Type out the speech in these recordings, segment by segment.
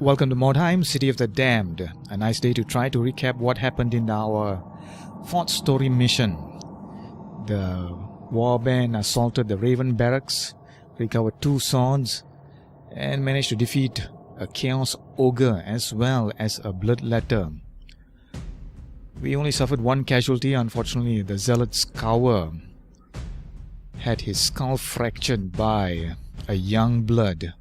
Welcome to Mordheim, City of the Damned. A nice day to try to recap what happened in our fourth story mission. The warband assaulted the Raven barracks, recovered 2 swords, and managed to defeat a Chaos Ogre as well as a Bloodletter. We only suffered 1 casualty. Unfortunately, the Zealot Scour had his skull fractured by a young blood,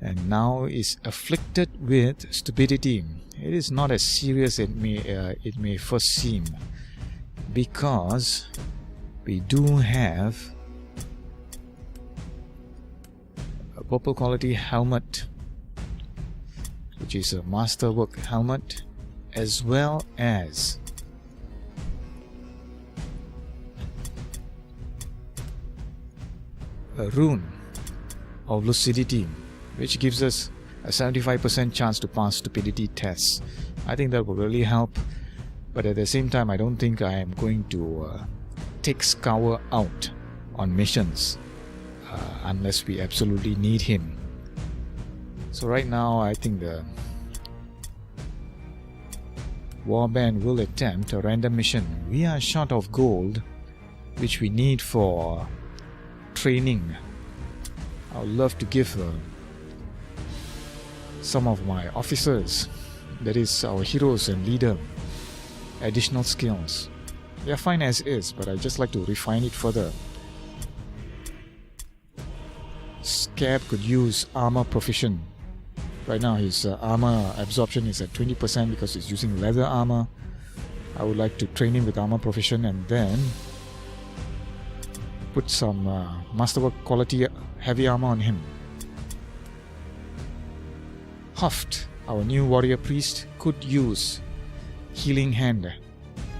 and now is afflicted with stupidity. It is not as serious as it may first seem, because we do have a purple quality helmet, which is a masterwork helmet, as well as a rune of lucidity, which gives us a 75% chance to pass stupidity tests. I think that will really help, but at the same time I don't think I am going to take Scour out on missions unless we absolutely need him. So right now I think the warband will attempt a random mission. We are short of gold, which we need for training. I would love to give some of my officers, that is our heroes and leader, additional skills. They are fine as is, but I just like to refine it further. Scab could use armor proficient. Right now his armor absorption is at 20% because he's using leather armor. I would like to train him with armor proficient and then put some masterwork quality heavy armor on him. Huft, our new warrior priest, could use healing hand,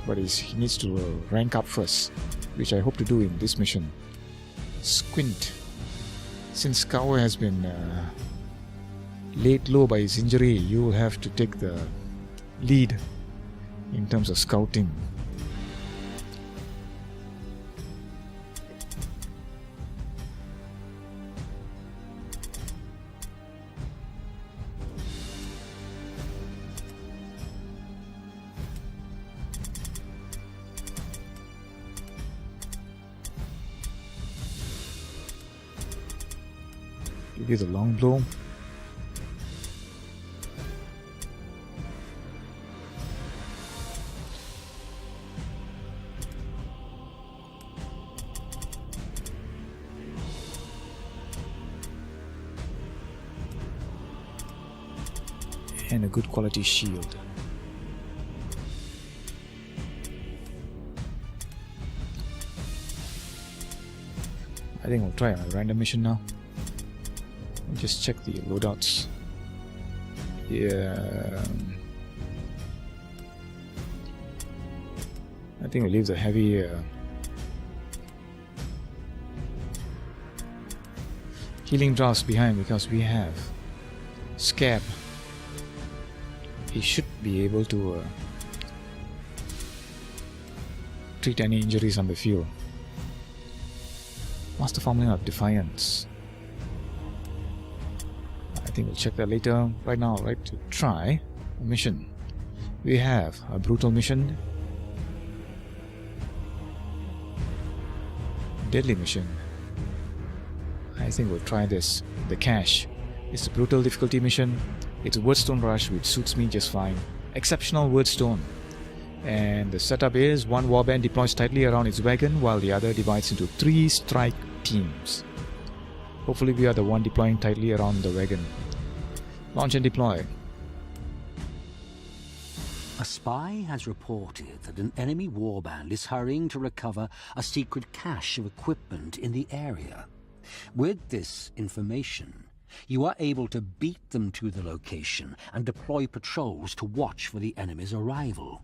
but he needs to rank up first, which I hope to do in this mission. Squint, since Scour has been laid low by his injury, you will have to take the lead in terms of scouting. Give you the long blow. And a good quality shield. I think we'll try a random mission now. Just check the loadouts. Yeah, I think we'll leave the heavy healing drafts behind because we have Scab. He should be able to treat any injuries on the field. Master Formula of Defiance. I think we'll check that later. Right now, right to try a mission. We have a brutal mission, deadly mission. I think we'll try this. The Cache. It's a brutal difficulty mission. It's a Wordstone Rush, which suits me just fine. Exceptional Wordstone. And the setup is 1 warband deploys tightly around its wagon while the other divides into 3 strike teams. Hopefully we are the one deploying tightly around the wagon. Launch and deploy. A spy has reported that an enemy warband is hurrying to recover a secret cache of equipment in the area. With this information, you are able to beat them to the location and deploy patrols to watch for the enemy's arrival.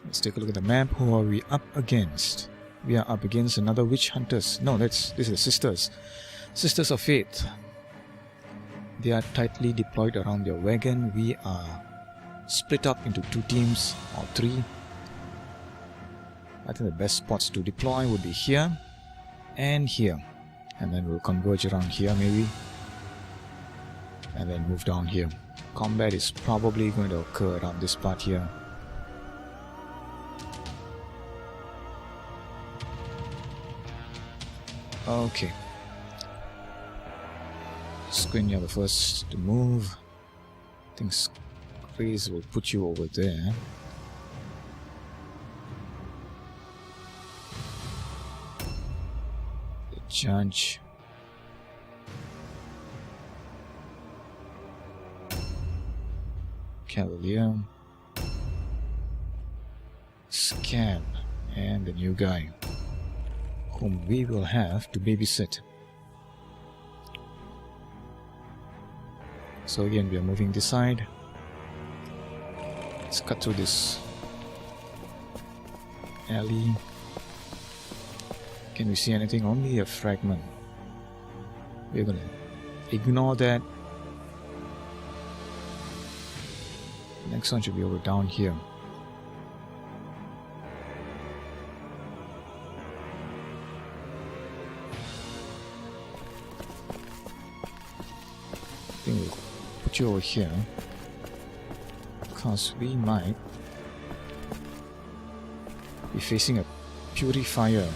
Let's take a look at the map. Who are we up against? We are up against another witch hunters. No, this is sisters. Sisters of Faith. They are tightly deployed around their wagon. We are split up into 2 teams or 3. I think the best spots to deploy would be here and here. And then we'll converge around here maybe. And then move down here. Combat is probably going to occur around this part here. Okay. Squin, you're the first to move. I think Grace will put you over there. The judge. Cavalier. Scab. And the new guy, whom we will have to babysit. So again, we are moving this side. Let's cut through this alley. Can we see anything? Only a fragment. We're gonna ignore that. Next one should be over down here. I think we'll put you over here, because we might be facing a purifier.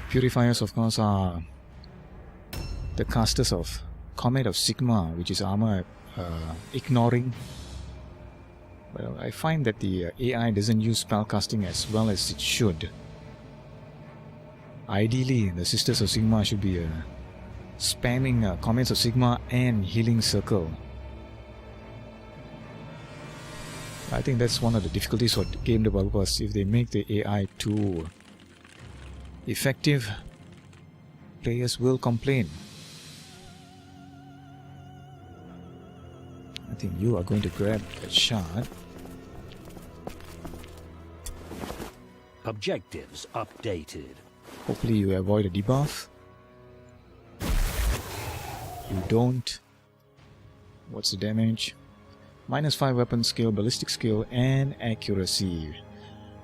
Purifiers, of course, are the casters of Comet of Sigma, which is armor ignoring. Well, I find that the AI doesn't use spellcasting as well as it should. Ideally, the Sisters of Sigma should be spamming Comets of Sigma and Healing Circle. I think that's one of the difficulties for game developers. If they make the AI too effective, players will complain. I think you are going to grab a shot. Objectives updated. Hopefully you avoid a debuff. You don't. What's the damage? -5 weapon skill, ballistic skill, and accuracy.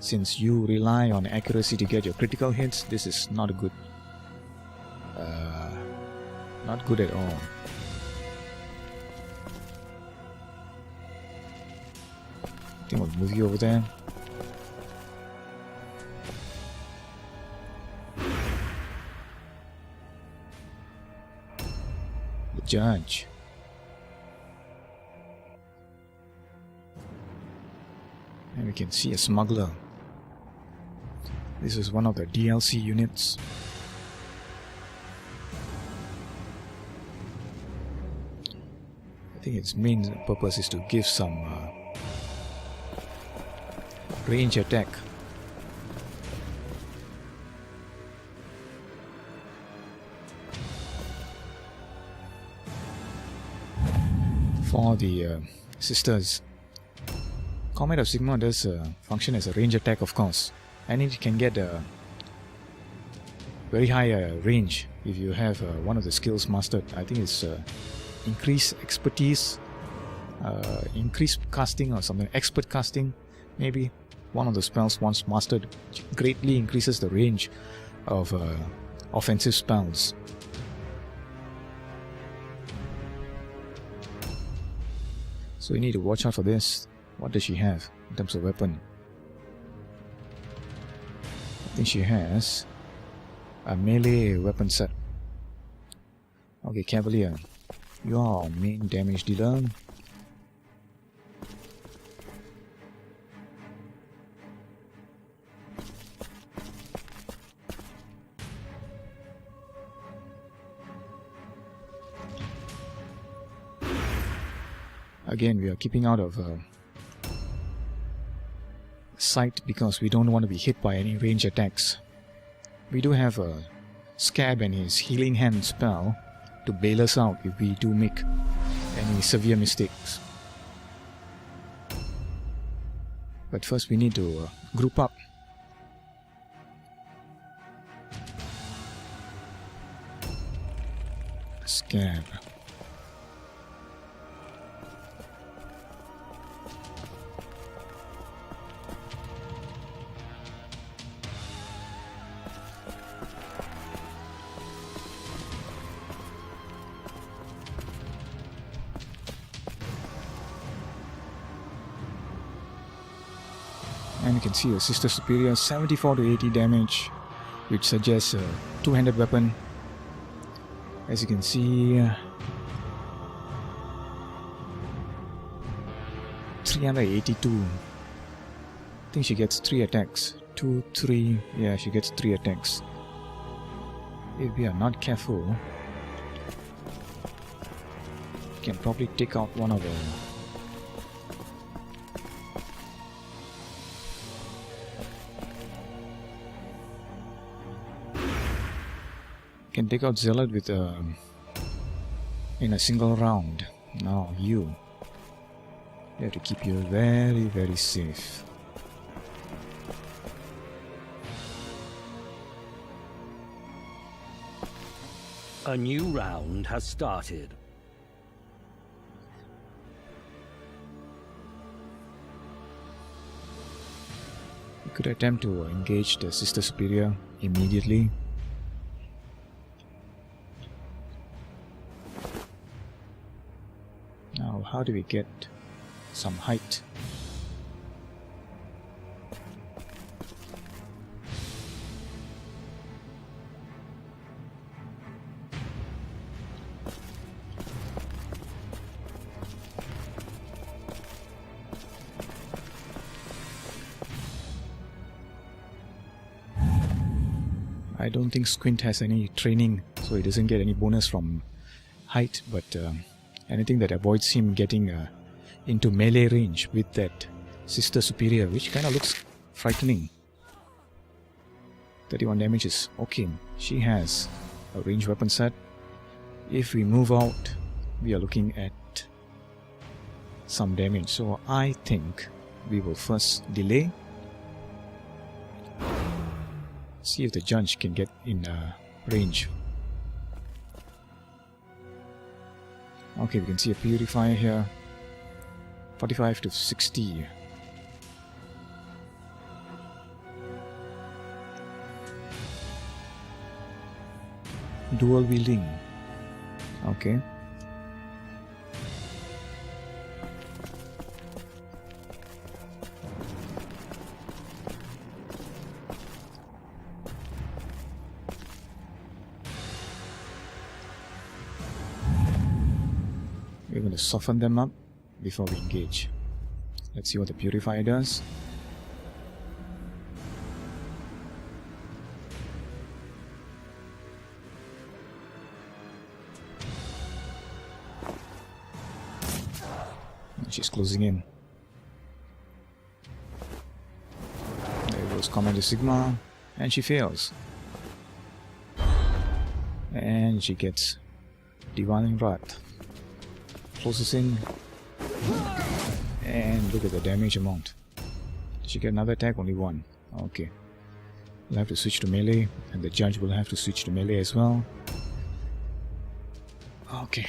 Since you rely on accuracy to get your critical hits, this is not a good. Not good at all. I think we'll move you over there. The judge. And we can see a smuggler. This is one of the DLC units. I think its main purpose is to give some range attack. For the sisters. Comet of Sigma does function as a range attack, of course, and it can get a very high range if you have one of the skills mastered. I think it's increased expertise, increased casting or something, expert casting maybe. One of the spells once mastered greatly increases the range of offensive spells. So you need to watch out for this. What does she have in terms of weapon? I think she has a melee weapon set. Okay, Cavalier, you are our main damage dealer. Again, we are keeping out of sight because we don't want to be hit by any range attacks. We do have a Scab and his healing hand spell to bail us out if we do make any severe mistakes. But first we need to group up. Scab. And you can see a Sister Superior 74 to 80 damage, which suggests a two-handed weapon. As you can see, 382. I think she gets 3 attacks. 2, 3. Yeah, she gets 3 attacks. If we are not careful, we can probably take out one of them. Can take out Zealot with in a single round. Now you have to keep you very, very safe. A new round has started. You could attempt to engage the Sister Superior immediately. Now, how do we get some height? I don't think Squint has any training, so he doesn't get any bonus from height, but anything that avoids him getting into melee range with that Sister Superior, which kind of looks frightening. 31 damage is okay. She has a ranged weapon set. If we move out, we are looking at some damage. So I think we will first delay. See if the judge can get in range. Okay, we can see a purifier here. 45 to 60. Dual wielding. Okay. We're going to soften them up before we engage. Let's see what the purifier does. She's closing in. There goes Commander Sigma, and she fails. And she gets Divine Wrath. Closes in, and look at the damage amount. Did she get another attack? Only one. Okay. We'll have to switch to melee, and the judge will have to switch to melee as well. Okay.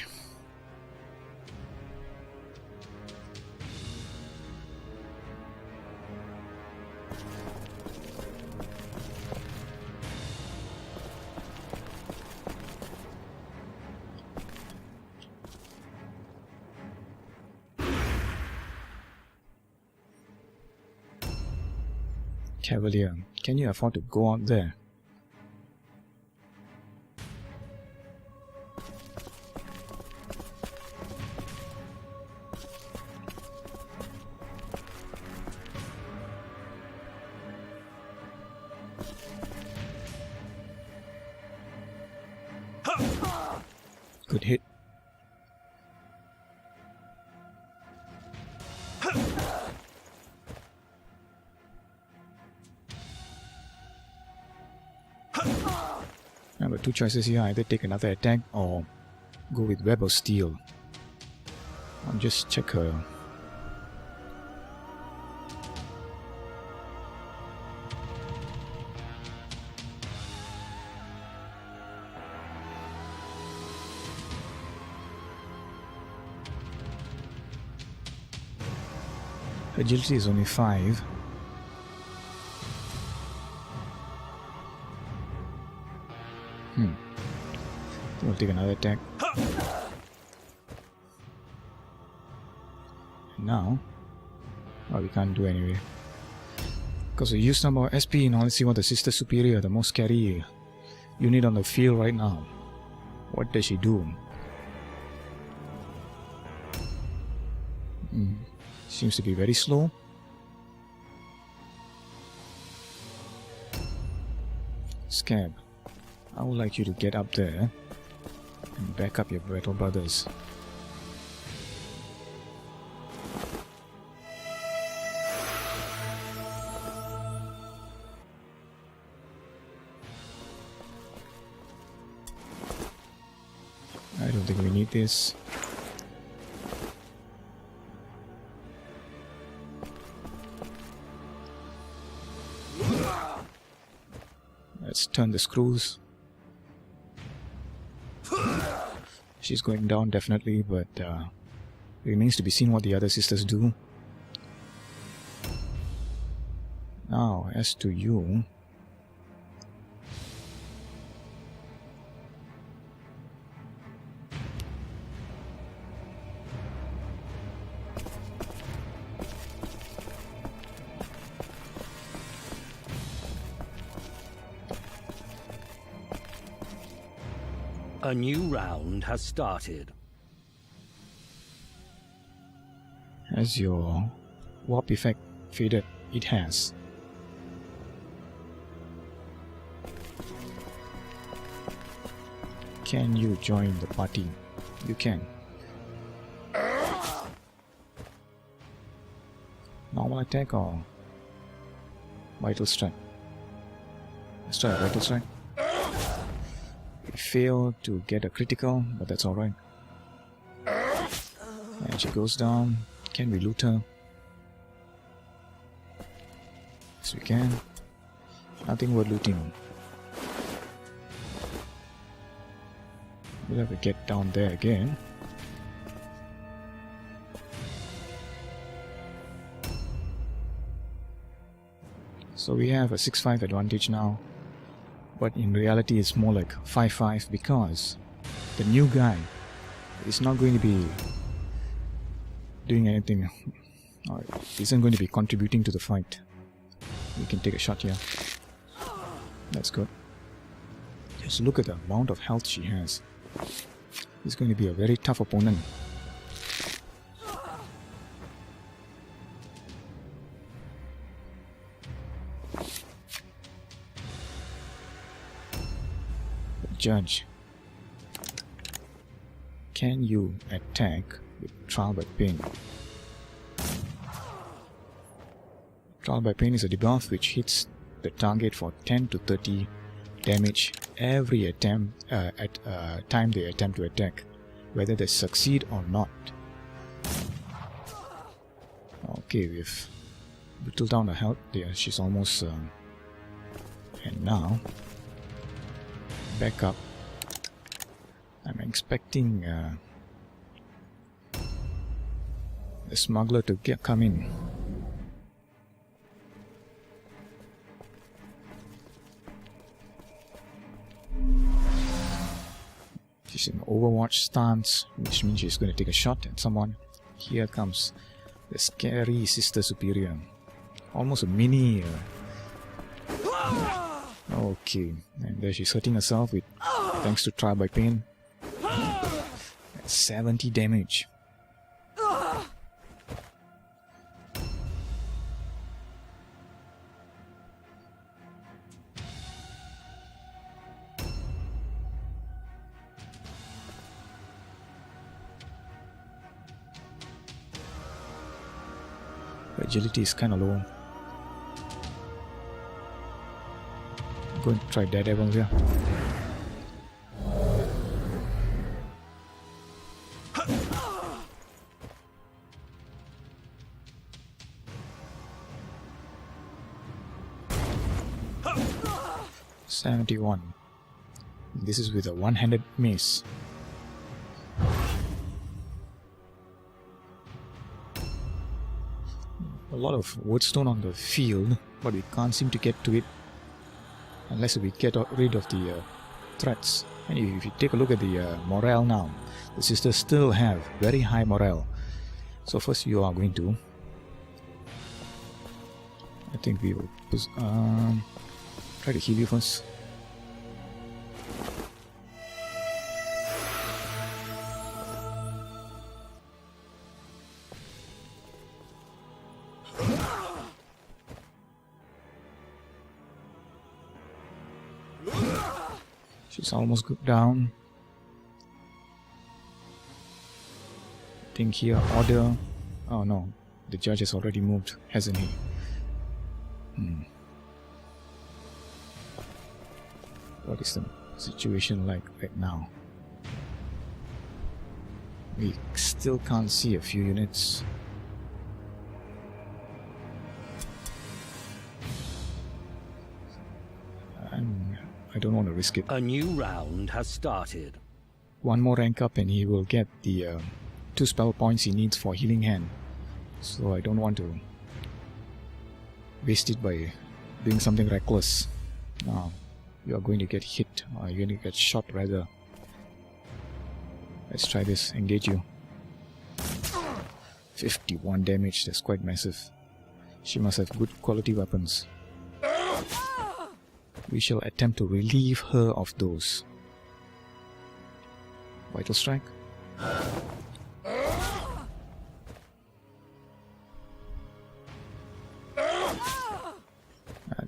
Cavalier, can you afford to go out there? Good hit. Now, the two choices here: either take another attack or go with Web of Steel. I'll just check her. Agility is only 5. We'll take another attack. Now, we can't do anyway. Because we used some more SP. Now let's see what the Sister Superior, the most scary unit on the field right now. What does she do? Seems to be very slow. Scab, I would like you to get up there and back up your battle brothers. I don't think we need this. Let's turn the screws. She's going down definitely, but it remains to be seen what the other sisters do. Now, as to you, A new round has started. has your warp effect faded? It has. Can you join the party? You can. Normal attack or vital strike? Let's try a vital strike. We failed to get a critical, but that's alright. And she goes down. Can we loot her? Yes, we can. Nothing worth looting. We'll have to get down there again. So we have a 6-5 advantage now. But in reality it's more like 5-5 because the new guy is not going to be doing anything, or isn't going to be contributing to the fight. We can take a shot here. That's good. Just look at the amount of health she has. He's going to be a very tough opponent. Judge, can you attack with trial by pain? Trial by pain is a debuff which hits the target for 10 to 30 damage every attempt time they attempt to attack, whether they succeed or not. Okay, we've whittled down her health there. She's almost and now back up. I'm expecting the smuggler to come in. She's in Overwatch stance, which means she's going to take a shot at someone. Here comes the scary Sister Superior. Almost a mini... Okay, and there she's hurting herself with thanks to trial by pain. 70 damage. Agility is kind of low. I'm going to try Daredevil here. $71. This is with a one-handed mace. a lot of woodstone on the field, but we can't seem to get to it unless we get rid of the threats. And if you take a look at the morale now, the sisters still have very high morale. So first you are going to, I think we will try to heal you first. She's almost down. I think here order. Oh no, the judge has already moved, hasn't he? What is the situation like right now? We still can't see a few units. I don't want to risk it. A new round has started. One more rank up and he will get the 2 spell points he needs for Healing Hand. So I don't want to waste it by doing something reckless. Now you are going to get hit, or you're going to get shot rather. Let's try this. Engage you. 51 damage, that's quite massive. She must have good quality weapons. We shall attempt to relieve her of those. Vital Strike.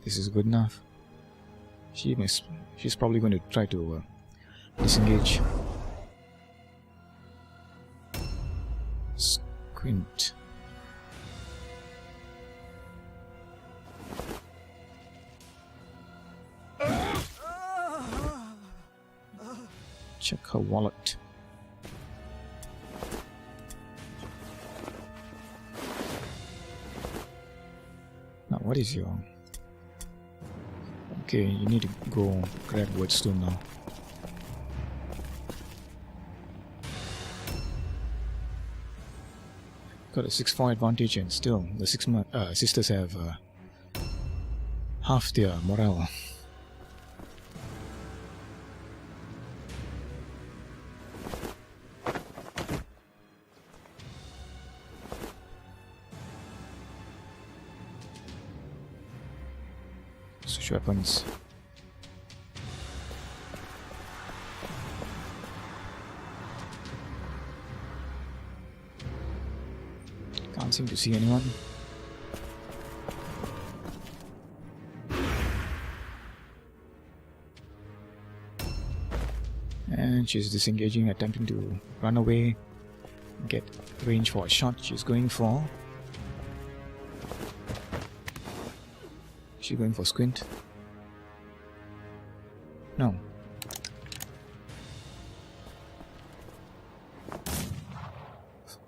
This is good enough. She's probably going to try to disengage. Squint. Check her wallet. Now what is your... Okay, you need to go grab Wordstone now. Got a 6-4 advantage and still the sisters have half their morale. Switch weapons. Can't seem to see anyone. And she's disengaging, attempting to run away, get range for a shot. She's going for... She's going for Squint. No.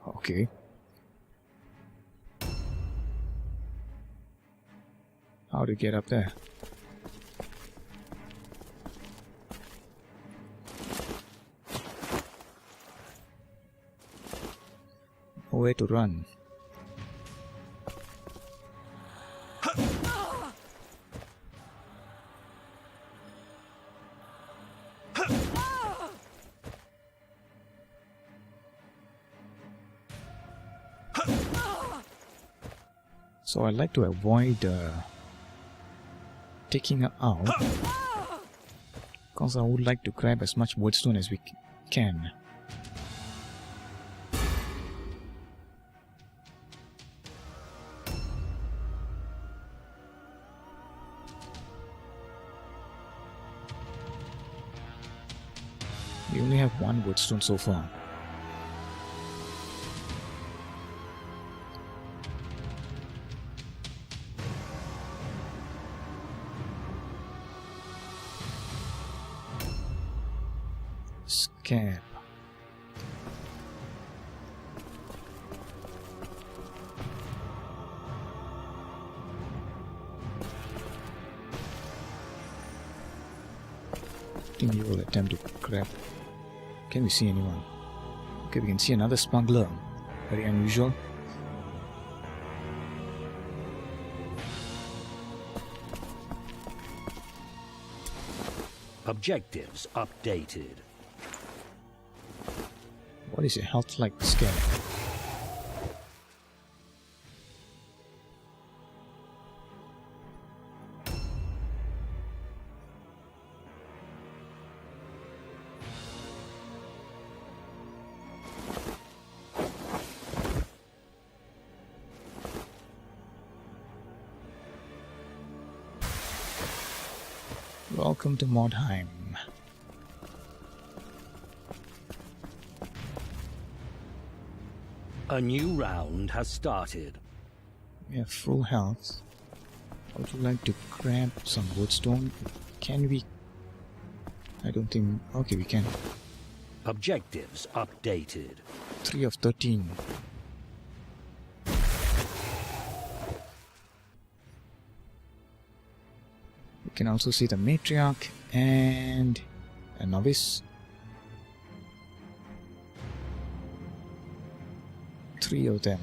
Okay. How to get up there? Nowhere to run. So I like to avoid taking her out, because I would like to grab as much woodstone as we can. We only have one woodstone so far. Scab. I think we will attempt to grab. Can we see anyone? Okay, we can see another smuggler. Very unusual. Objectives updated. What is your health like, scan? Welcome to Mordheim. A new round has started. We have full health. I would like to grab some woodstone. Can we? I don't think. Okay, we can. Objectives updated. 3 of 13. We can also see the matriarch and a novice. 3 of them.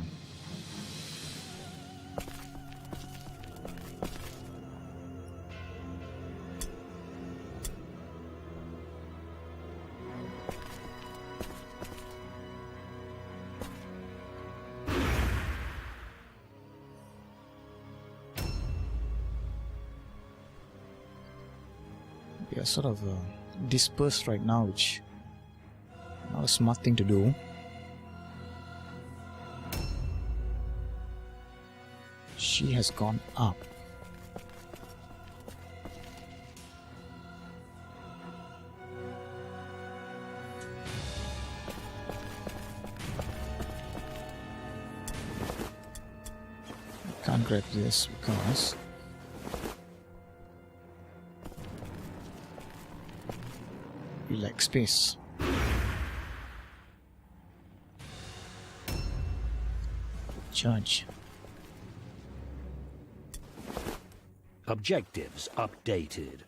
We are sort of dispersed right now, which is not a smart thing to do. She has gone up. I can't grab this because we lack space. Charge. Objectives updated.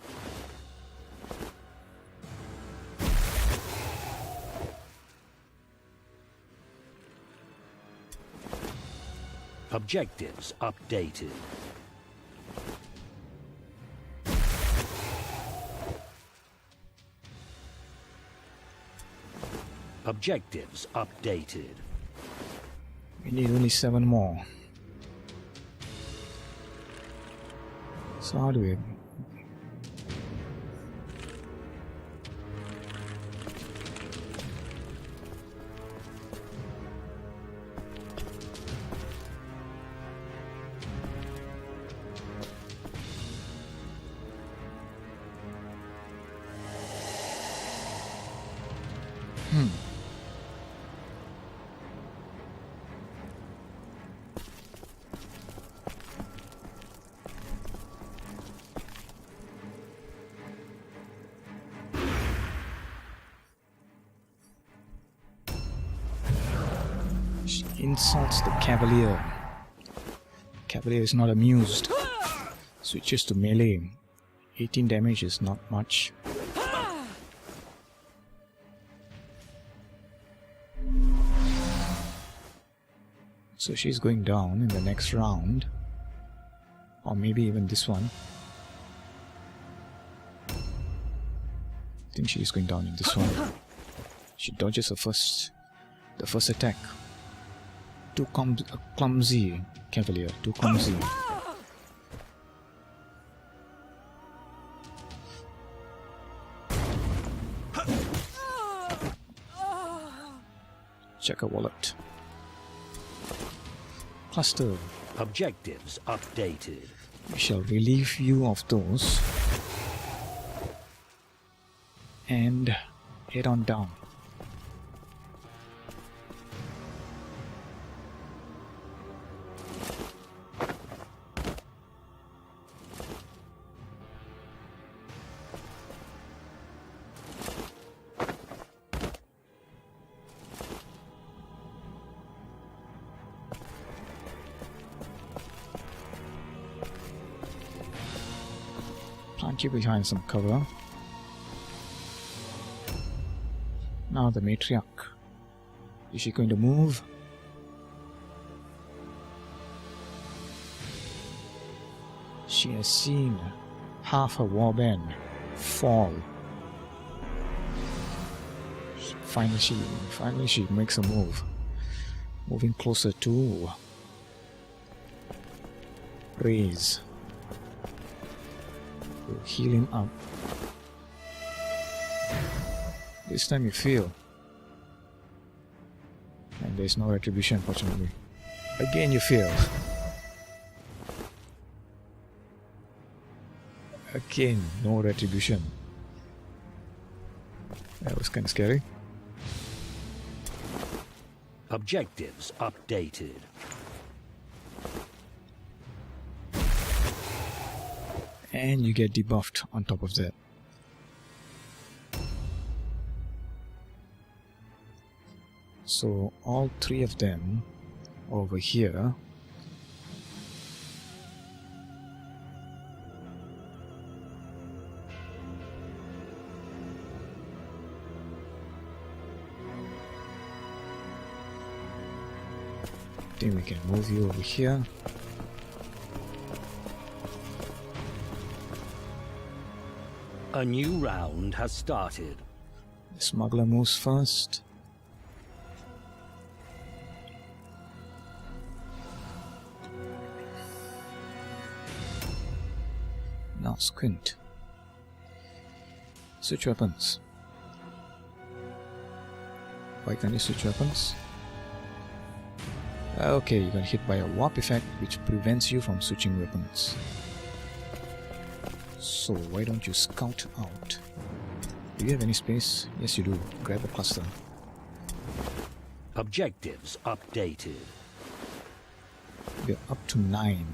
Objectives updated. Objectives updated. We need only 7 more. So how do we? She insults the cavalier. Cavalier is not amused. Switches to melee. 18 damage is not much. So she's going down in the next round. Or maybe even this one. I think she's going down in this one. She dodges the first attack. Too clumsy, cavalier. Too clumsy. Check her wallet. Cluster. Objectives updated. We shall relieve you of those. And head on down. Plant you behind some cover. Now the matriarch. Is she going to move? She has seen half her warband fall Finally she makes a move. Moving closer to raise. We'll heal him up. This time you fail. And there's no retribution, fortunately. Again you fail. Again, no retribution. That was kind of scary. Objectives updated. And you get debuffed on top of that. So all three of them over here. I think we can move you over here. A new round has started. The smuggler moves first. Now squint. Switch weapons. Why can't you switch weapons? Okay, you got hit by a warp effect which prevents you from switching weapons. So why don't you scout out? Do you have any space? Yes you do. Grab a cluster. Objectives updated. We're up to 9.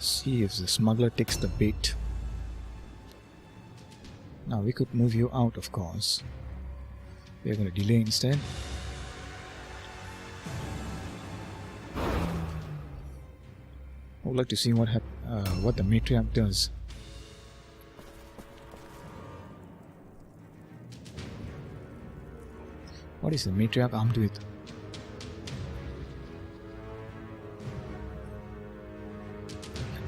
See if the smuggler takes the bait. Now we could move you out, of course. We're going to delay instead. I would like to see what the matriarch does. What is the matriarch armed with?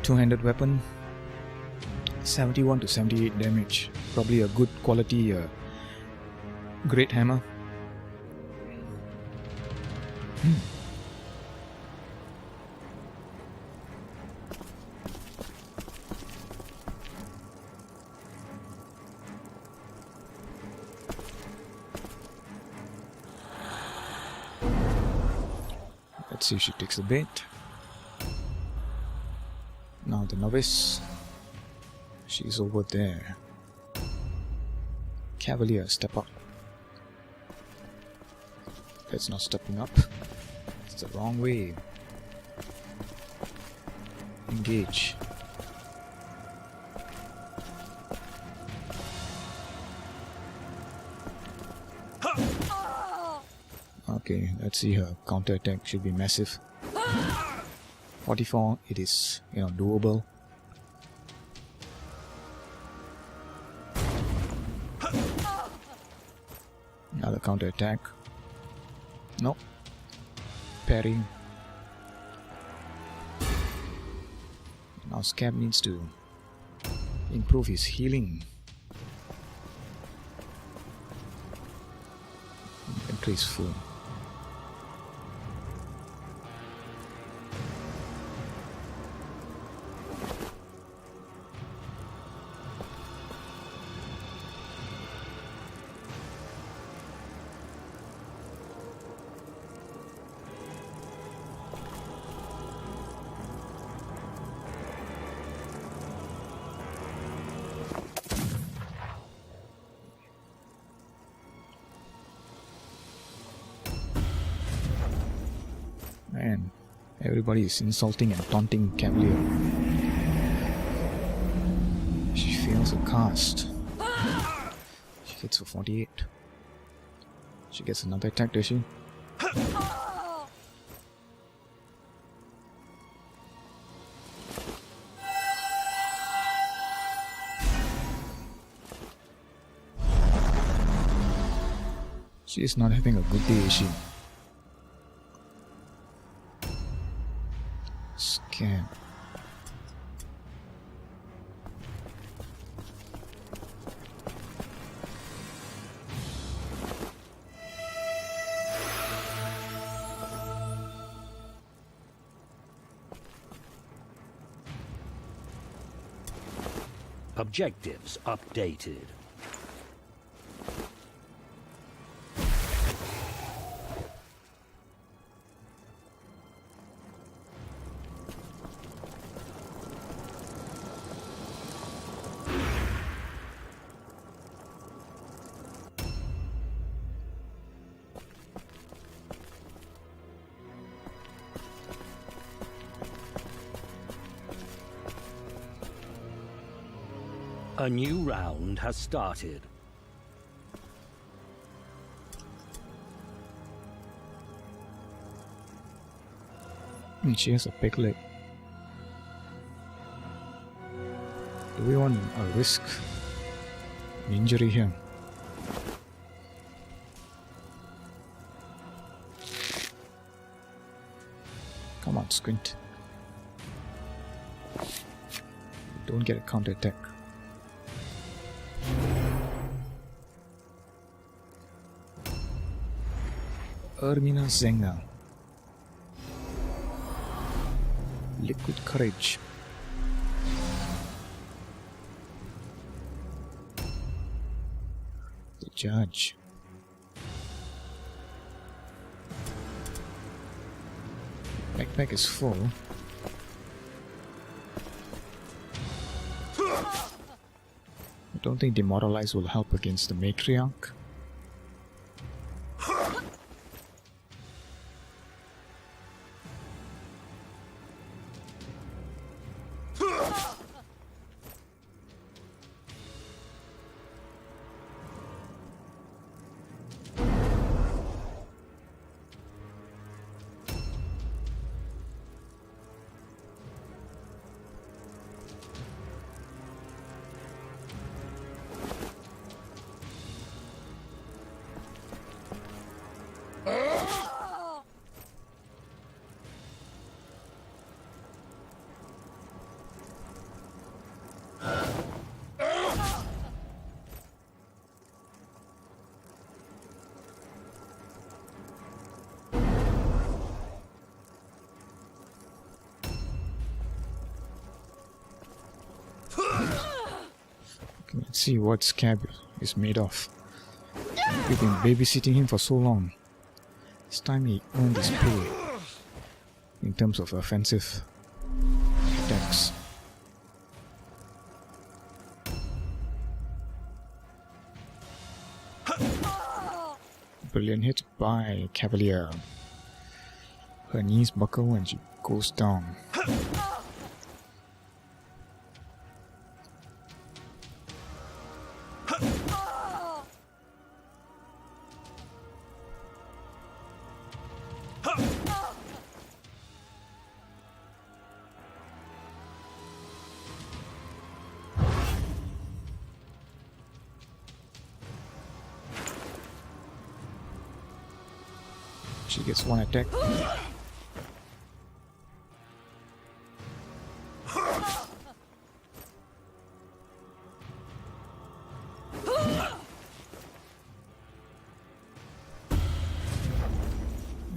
Two-handed weapon, 71 to 78 damage. Probably a good quality great hammer. Let's see if she takes the bait. Now the novice, she's over there. Cavalier, step up. That's not stepping up. It's the wrong way. Engage. Okay, let's see her counterattack should be massive. 44, it is, doable. Another counter attack. Nope. Parry. Now Scab needs to improve his healing. Inventory is full. Man, everybody is insulting and taunting Cavalier. She fails a cast. She hits for 48. She gets another attack, does she? She is not having a good day, is she? Scan. Objectives updated. A new round has started. She has a big leg. Do we want a risk an injury here? Come on, Squint. Don't get a counter attack. Ermina Zenga. Liquid Courage. The Judge. Backpack is full. I don't think Demoralize will help against the Matriarch. Let's see what Scab is made of. We've been babysitting him for so long. It's time he earned his pay in terms of offensive attacks. Brilliant hit by Cavalier. Her knees buckle and she goes down. She gets one attack.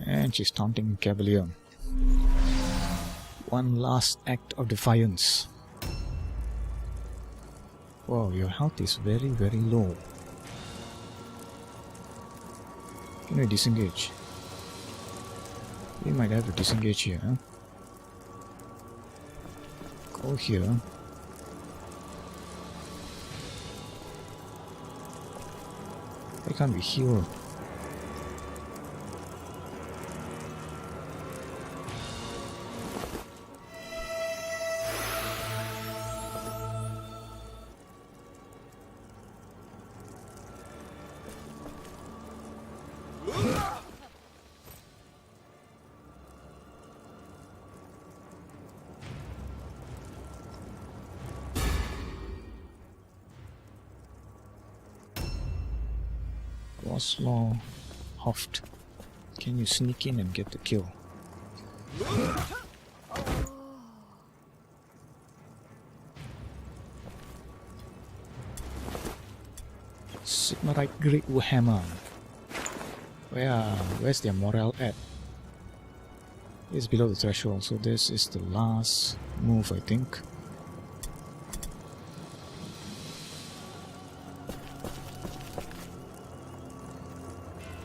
And she's taunting Cavalier. One last act of defiance. Wow, your health is very, very low. Can we disengage? We might have to disengage here. Huh? Go here. Why can't we heal? Oslo. Hoft. Can you sneak in and get the kill? Sigmarite Great Hammer. Where's their morale at? It's below the threshold, so this is the last move, I think.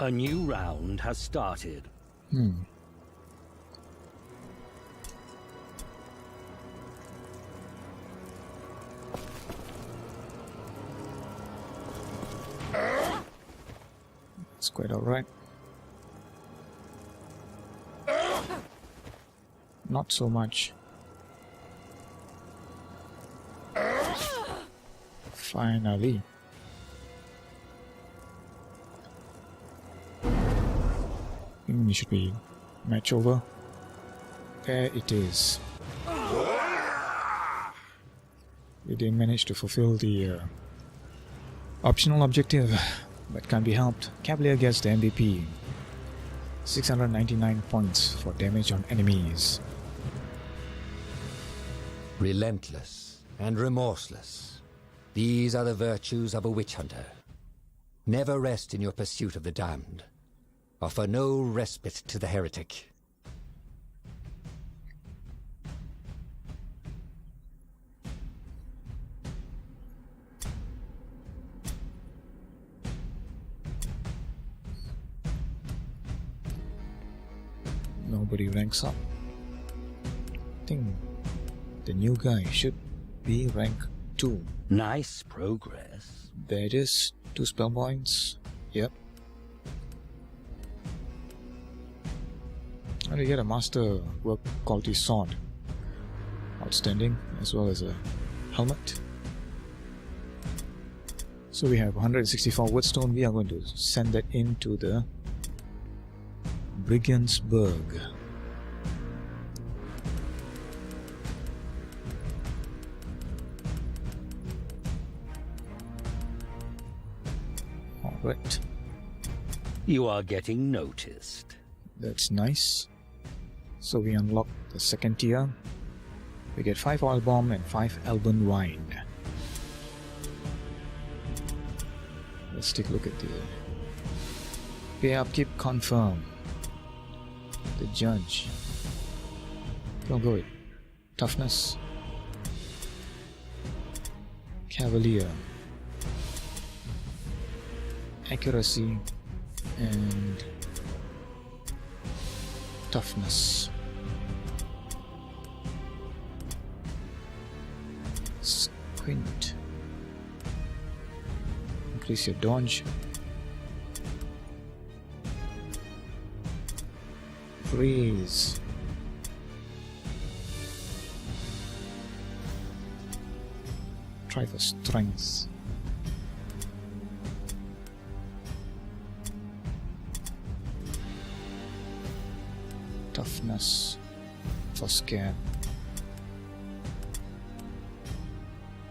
A new round has started. It's quite alright. Not so much. Finally. I think it should be match over. There it is. We didn't manage to fulfill the optional objective, but can't be helped. Cavalier gets the MVP. 699 points for damage on enemies. Relentless and remorseless. These are the virtues of a witch hunter. Never rest in your pursuit of the damned. Offer no respite to the heretic. Nobody ranks up. I think the new guy should be rank 2. Nice progress. There it is. 2 spell points. Yep. How do you get a master work quality sword? Outstanding, as well as a helmet. So we have 164 woodstone. We are going to send that into the Brigandsburg. Alright. You are getting noticed. That's nice. So we unlock the second tier. We get 5 oil bomb and 5 Elben wine. Let's take a look at the pay upkeep confirm. The judge. Don't go with toughness. Cavalier. Accuracy and toughness. Squint. Increase your dodge. Freeze. Try for strength. Toughness for scare.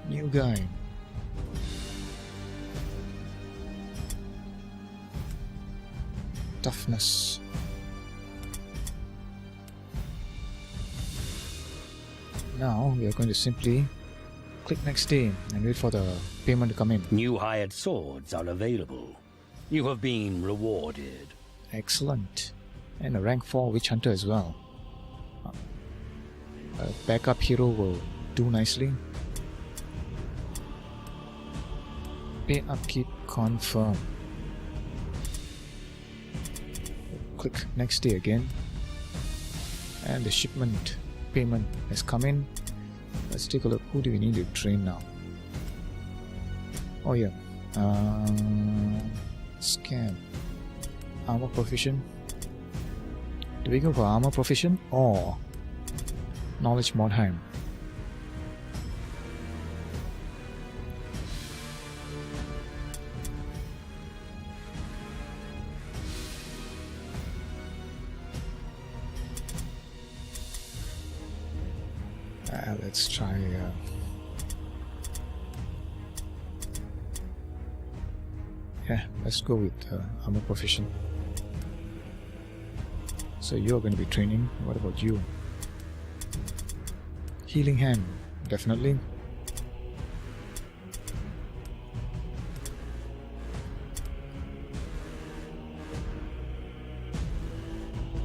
New guy. Toughness. Now we are going to simply click next day and wait for the payment to come in. New hired swords are available. You have been rewarded. Excellent. And a rank 4 witch hunter as well. A backup hero will do nicely. Pay upkeep confirm. Click next day again. And the shipment payment has come in. Let's take a look. Who do we need to train now? Oh yeah. Scam. Armor proficient. Do we go for armor proficient or knowledge Mordheim? Let's try yeah, let's go with armor proficient. So you're going to be training. What about you? Healing hand, definitely.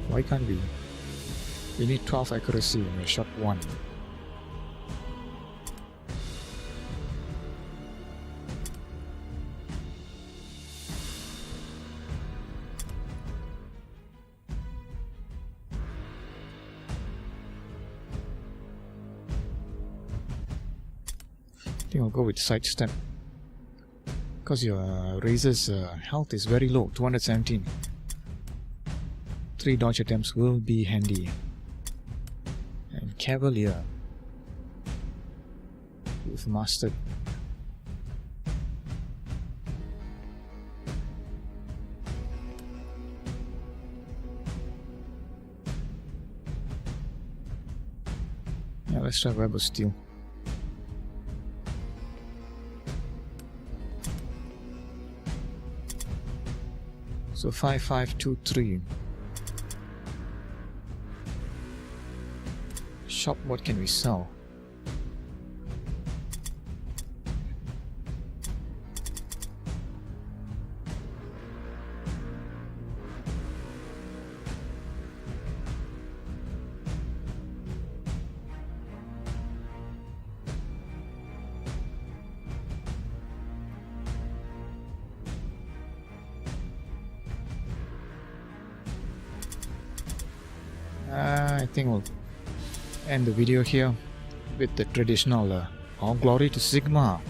Why can't we? We need 12 accuracy and we shot 1. I think I'll go with sidestep because your Razor's health is very low, 217. 3 dodge attempts will be handy. And Cavalier, we've mastered. Yeah, let's try Web of Steel. So 5523. Shop, what can we sell? I think we'll end the video here with the traditional all glory to Sigma.